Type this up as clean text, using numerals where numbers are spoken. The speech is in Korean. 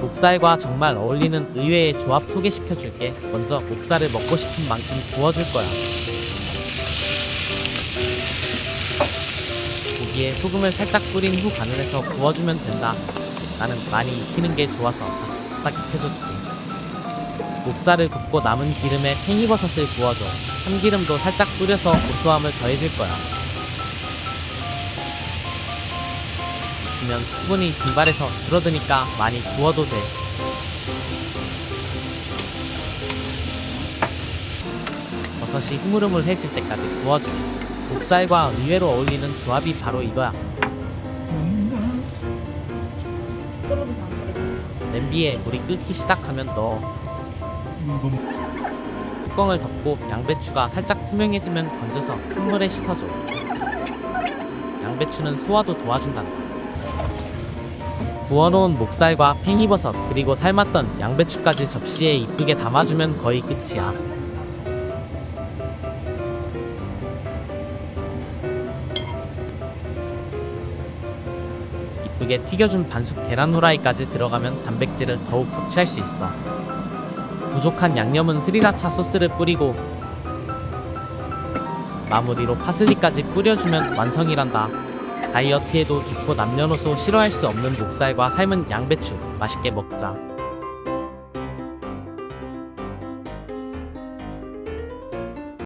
목살과 정말 어울리는 의외의 조합 소개시켜줄게. 먼저 목살을 먹고 싶은 만큼 구워줄 거야. 고기에 소금을 살짝 뿌린 후 간을 해서 구워주면 된다. 나는 많이 익히는 게 좋아서 바삭바삭해졌지. 목살을 굽고 남은 기름에 팽이버섯을 구워줘. 참기름도 살짝 뿌려서 고소함을 더해줄 거야. 익히면 수분이 증발해서 줄어드니까 많이 구워도 돼. 버섯이 흐물흐물해질 때까지 구워줘. 목살과 의외로 어울리는 조합이 바로 이거야. 떨어져서 안 떨어져. 냄비에 물이 끓기 시작하면 넣어. 뚜껑을 덮고 양배추가 살짝 투명해지면 건져서 큰 물에 씻어줘. 양배추는 소화도 도와준단다. 구워놓은 목살과 팽이버섯 그리고 삶았던 양배추까지 접시에 이쁘게 담아주면 거의 끝이야. 이쁘게 튀겨준 반숙 계란 후라이까지 들어가면 단백질을 더욱 섭취할 수 있어. 부족한 양념은 스리라차 소스를 뿌리고 마무리로 파슬리까지 뿌려주면 완성이란다. 다이어트에도 좋고 남녀노소 싫어할 수 없는 목살과 삶은 양배추 맛있게 먹자.